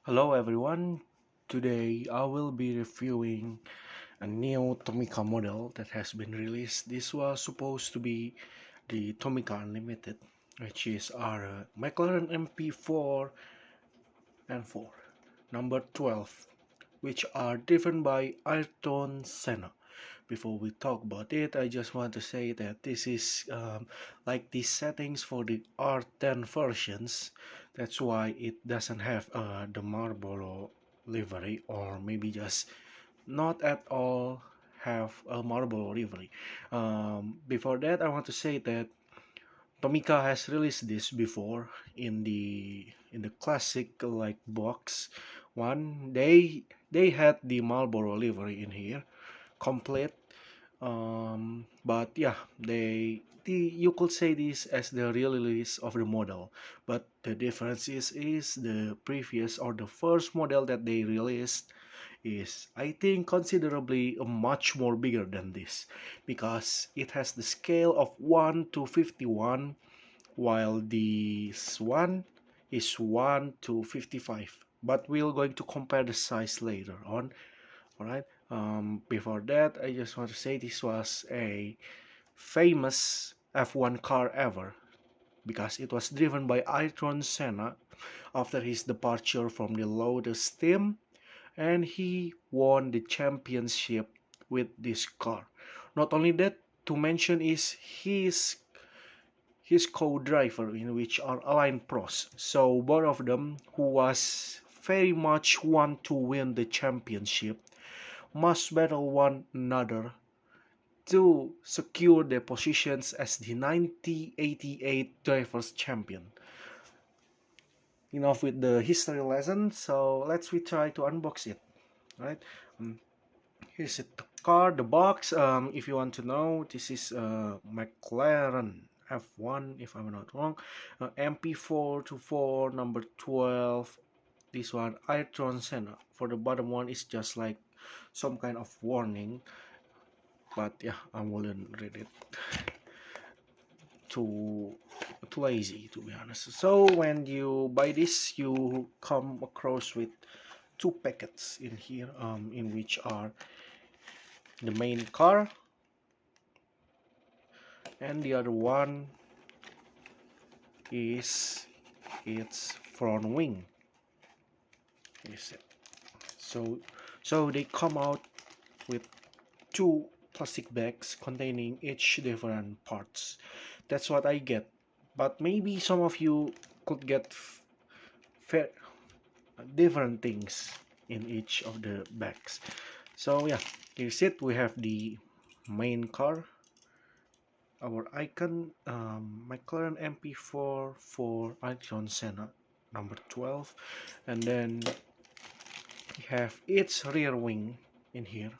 Hello everyone, today I will be reviewing a new Tomica model that has been released. This was supposed to be the Tomica Unlimited, which is our McLaren MP-4 and 4, number 12, which are driven by Ayrton Senna. Before we talk about it, I just want to say that this is like the settings for the R10 versions. That's why it doesn't have the Marlboro livery, or maybe just not at all have a Marlboro livery. Before that, I want to say that Tomica has released this before in the classic like box one. They had the Marlboro livery in here complete, but yeah, you could say this as the real release of the model, but the difference is the previous or the first model that they released is, I think, considerably much more bigger than this, because it has the scale of 1 to 51, while this one is 1 to 55, but we're going to compare the size later on. All right. Before that, I just want to say this was a famous F1 car ever, because it was driven by Ayrton Senna after his departure from the Lotus team, and he won the championship with this car. Not only that, to mention is his co-driver, in which are aligned pros. So both of them, who was very much want to win the championship, must battle one another to secure their positions as the 1988 Drivers' Champion. Enough with the history lesson, so let's we try to unbox it. Right? Um, Here's it, the car, the box. If you want to know, this is McLaren F1, if I'm not wrong. MP4 to 4, number 12. This one, Ayrton Senna. For the bottom one, is just like some kind of warning, but yeah, I wouldn't read it. Too lazy, to be honest. So when you buy this, you come across with two packets in here, in which are the main car, and the other one is its front wing. Is it? So they come out with two plastic bags containing each different parts. That's what I get, but maybe some of you could get different things in each of the bags. So yeah, here's it. We have the main car, our icon, McLaren MP4 for Ayrton Senna, number 12, and then we have its rear wing in here.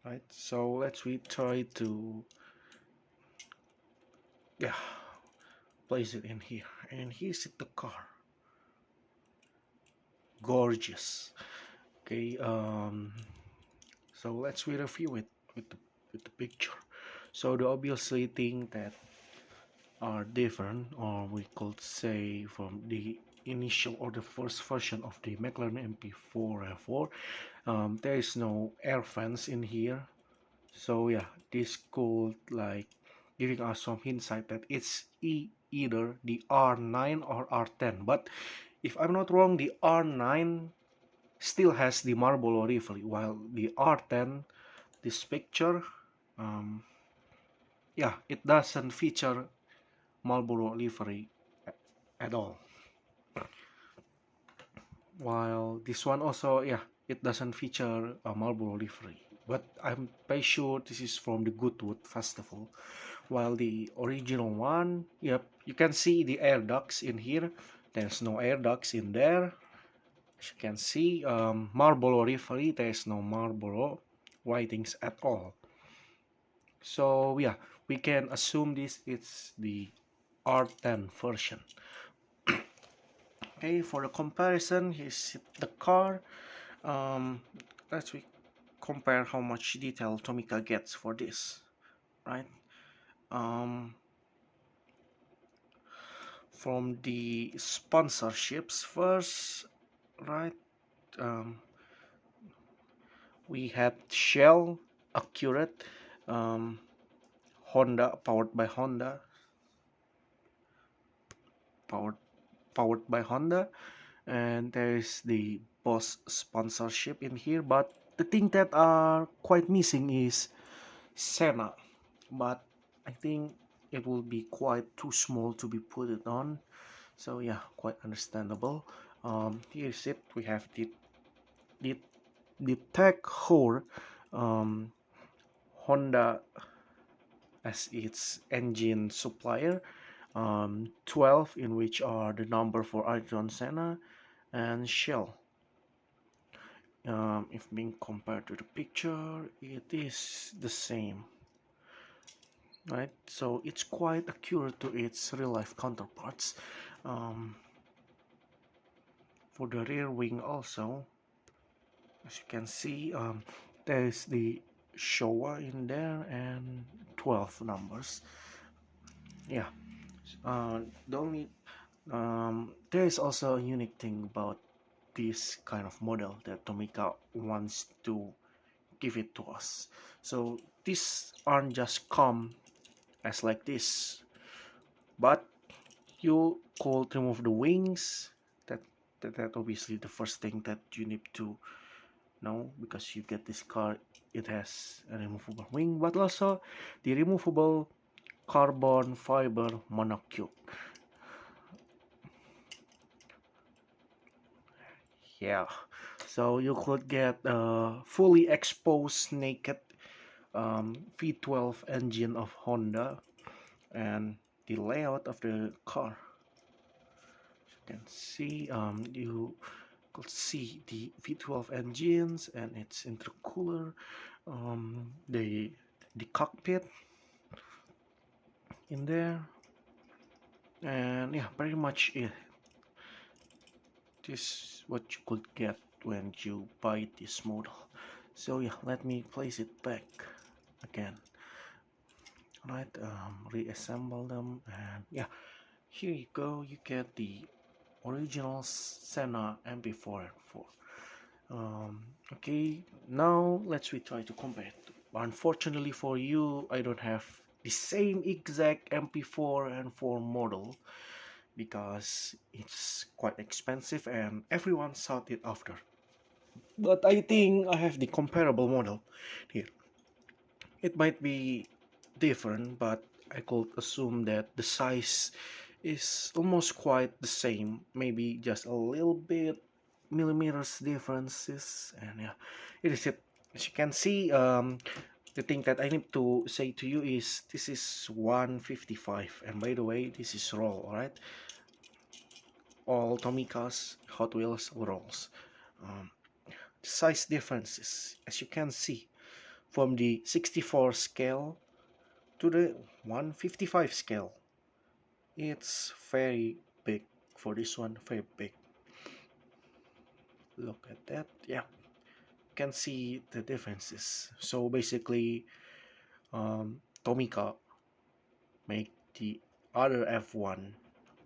Right, so let's we try to, yeah, place it in here. And here's it, the car. Gorgeous. Okay, so let's we review it with the picture. So the obviously thing that are different, or we could say from the initial or the first version of the McLaren MP4 F4, there is no air fence in here. So yeah, this could like giving us some insight that it's either the R9 or R10. But if I'm not wrong, the R9 still has the Marlboro livery, while the R10, this picture, um, yeah, it doesn't feature Marlboro livery at all. While this one also, yeah, it doesn't feature a Marlboro livery. But I'm pretty sure this is from the Goodwood Festival. While the original one, yep, you can see the air ducts in here. There's no air ducts in there. As you can see, Marlboro livery, there's no Marlboro writings at all. So yeah, we can assume this is the R10 version. Okay, for the comparison, here's the car. Um, let's we compare how much detail Tomica gets for this, right? Um, from the sponsorships first, right? Um, we had Shell, Accurate, um, Honda, powered powered by Honda, and there is the Boss sponsorship in here. But the thing that are quite missing is Senna, but I think it will be quite too small to be put it on. So yeah, quite understandable. Here's it. We have the the tech core, um, Honda as its engine supplier, 12 in which are the number for Ayrton Senna, and Shell. If being compared to the picture, it is the same, right? So it's quite accurate to its real-life counterparts. Um, for the rear wing also, as you can see, there is the Showa in there and 12 numbers. Yeah, the only there is also a unique thing about this kind of model that Tomica wants to give it to us. So these aren't just come as like this, but you could remove the wings. That, that obviously the first thing that you need to know, because you get this car, it has a removable wing, but also the removable carbon fiber monocoque. Yeah, so you could get a fully exposed naked V12 engine of Honda, and the layout of the car. As you can see, you could see the V12 engines and its intercooler, the cockpit in there, and yeah, pretty much it. This is what you could get when you buy this model. So yeah, let me place it back again. Right, reassemble them, and yeah, here you go. You get the original Senna MP-4 and 4. Okay, now let's we try to compare it. Unfortunately for you, I don't have the same exact MP4 and 4 model because it's quite expensive and everyone sought it after. But I think I have the comparable model here. It might be different, but I could assume that the size is almost quite the same, maybe just a little bit millimeters differences, and yeah, it is it. As you can see, the thing that I need to say to you is this is 155, and by the way, this is roll, alright? All Tomica's Hot Wheels rolls. Um, the size differences, as you can see, from the 64 scale to the 155 scale, it's very big. For this one, very big. Look at that. Yeah, you can see the differences. So basically, Tomica make the other F1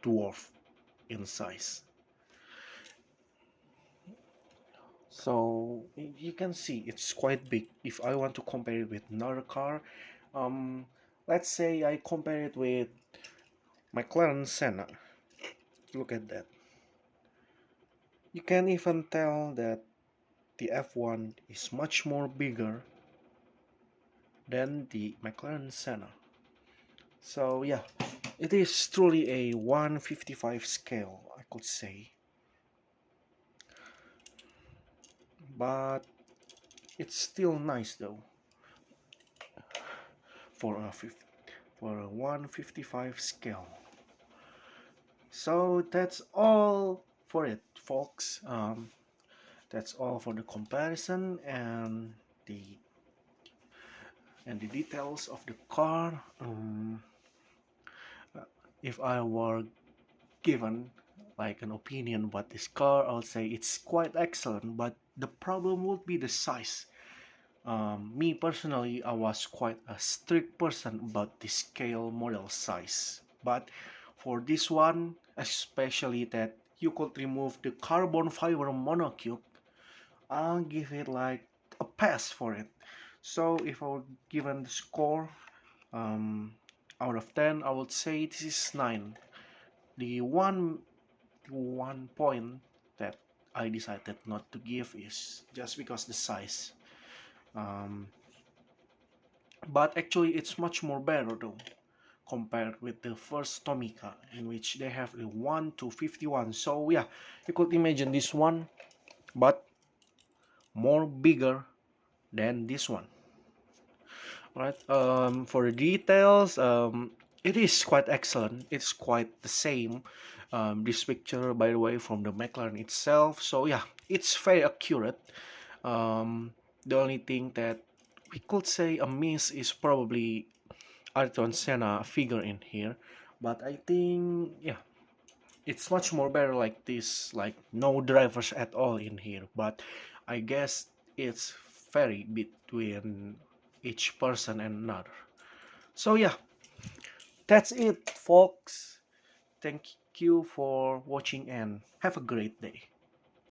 dwarf in size. So you can see it's quite big. If I want to compare it with another car, um, let's say I compare it with McLaren Senna. Look at that. You can even tell that the F1 is much more bigger than the McLaren Senna. So yeah, it is truly a 155 scale, I could say. But it's still nice though for a 155 scale. So that's all for it, folks. That's all for the comparison the and the details of the car. If I were given like an opinion about this car, I'll say it's quite excellent, but the problem would be the size. Me personally, I was quite a strict person about the scale model size, but For this one, especially that you could remove the carbon fiber monocube, I'll give it like a pass for it. So if I were given the score um, out of 10, I would say this is 9. The one point that I decided not to give is just because the size. Um, but actually it's much more better though compared with the first Tomica, in which they have a 1 to 51. So yeah, you could imagine this one, but more bigger than this one. Right. For the details, it is quite excellent. It's quite the same. This picture, by the way, from the McLaren itself. So yeah, it's very accurate. The only thing that we could say amiss is probably Ayrton Senna figure in here, but I think yeah, it's much more better like this, like no drivers at all in here. But I guess it's vary between each person and another. So yeah, that's it, folks. Thank you for watching and have a great day.